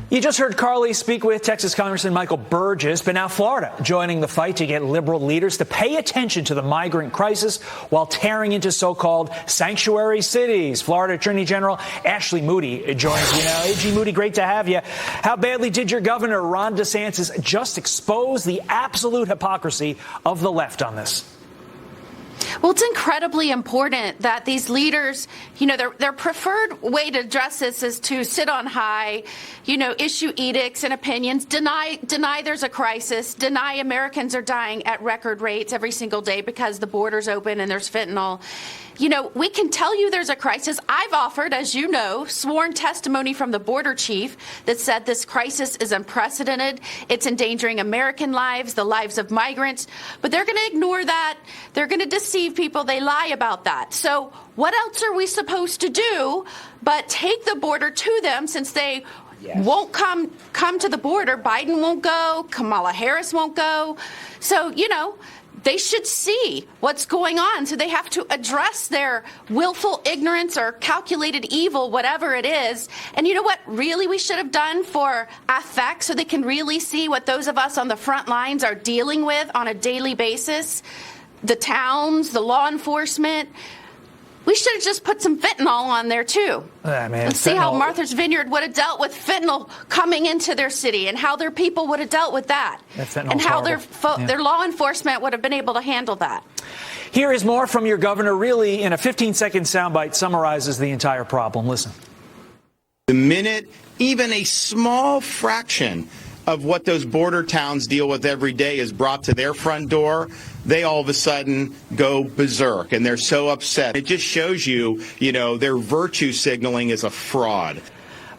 You just heard Carly speak with Texas Congressman Michael Burgess, but now Florida joining the fight to get liberal leaders to pay attention to the migrant crisis while tearing into so-called sanctuary cities. Florida Attorney General Ashley Moody joins you now. AG Moody, great to have you. How badly did your governor, Ron DeSantis, just expose the absolute hypocrisy of the left on this? Well, it's incredibly important that these leaders, their preferred way to address this is to sit on high, issue edicts and opinions, deny there's a crisis, deny Americans are dying at record rates every single day because the border's open and there's fentanyl. We can tell you there's a crisis. I've offered, as you know, sworn testimony from the border chief that said this crisis is unprecedented. It's endangering American lives, the lives of migrants. But they're going to ignore that. They're going to deceive people. They lie about that. So what else are we supposed to do but take the border to them since they won't come to the border? Biden won't go. Kamala Harris won't go. So, they should see what's going on. So they have to address their willful ignorance or calculated evil, whatever it is. And you know what really we should have done for effect so they can really see what those of us on the front lines are dealing with on a daily basis? The towns, the law enforcement. We should have just put some fentanyl on there, too. Let's see how Martha's Vineyard would have dealt with fentanyl coming into their city and how their people would have dealt with that. And how their law enforcement would have been able to handle that. Here is more from your governor, really, in a 15-second soundbite, summarizes the entire problem. Listen. The minute even a small fraction of what those border towns deal with every day is brought to their front door, they all of a sudden go berserk and they're so upset. It just shows you, their virtue signaling is a fraud.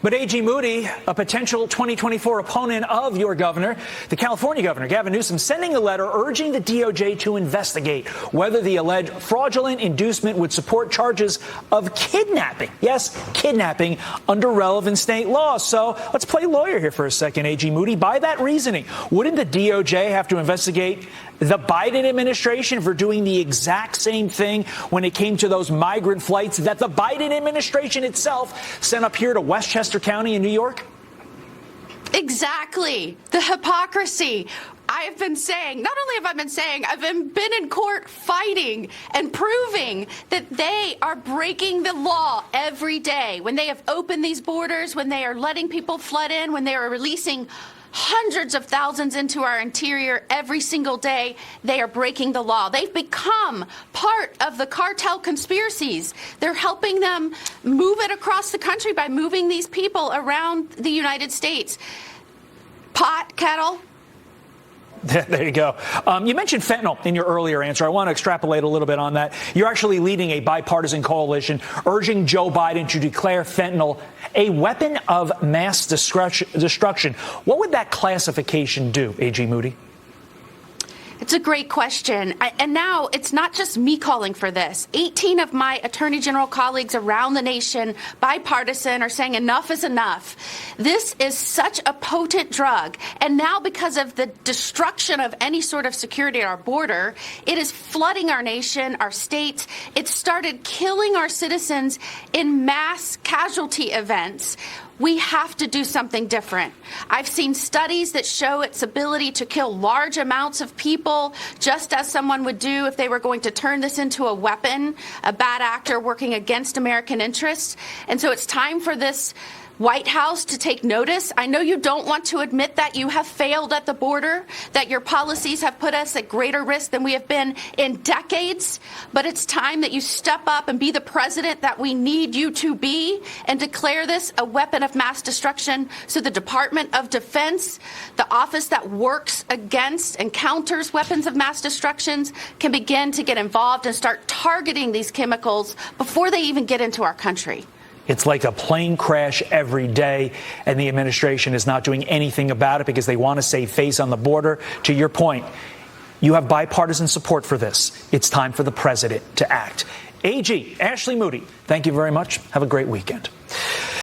But A.G. Moody, a potential 2024 opponent of your governor, the California governor, Gavin Newsom, sending a letter urging the DOJ to investigate whether the alleged fraudulent inducement would support charges of kidnapping. Yes, kidnapping under relevant state laws. So let's play lawyer here for a second, A.G. Moody. By that reasoning, wouldn't the DOJ have to investigate the Biden administration for doing the exact same thing when it came to those migrant flights that the Biden administration itself sent up here to Westchester County in New York? Exactly. The hypocrisy. I've been saying, not only have I been saying, I've been in court fighting and proving that they are breaking the law every day. When they have opened these borders, when they are letting people flood in, when they are releasing hundreds of thousands into our interior every single day, they are breaking the law. They've become part of the cartel conspiracies. They're helping them move it across the country by moving these people around the United States. Pot, kettle. There you go. You mentioned fentanyl in your earlier answer. I want to extrapolate a little bit on that. You're actually leading a bipartisan coalition urging Joe Biden to declare fentanyl a weapon of mass destruction. What would that classification do, A.G. Moody? It's a great question. And now it's not just me calling for this. 18 of my attorney general colleagues around the nation, bipartisan, are saying enough is enough. This is such a potent drug. And now because of the destruction of any sort of security at our border, it is flooding our nation, our states. It started killing our citizens in mass casualty events. We have to do something different. I've seen studies that show its ability to kill large amounts of people, just as someone would do if they were going to turn this into a weapon, a bad actor working against American interests. And so it's time for this White House to take notice. I know you don't want to admit that you have failed at the border, that your policies have put us at greater risk than we have been in decades. But it's time that you step up and be the president that we need you to be and declare this a weapon of mass destruction so the Department of Defense, the office that works against and counters weapons of mass destructions, can begin to get involved and start targeting these chemicals before they even get into our country. It's like a plane crash every day, and the administration is not doing anything about it because they want to save face on the border. To your point, you have bipartisan support for this. It's time for the president to act. AG Ashley Moody, thank you very much. Have a great weekend.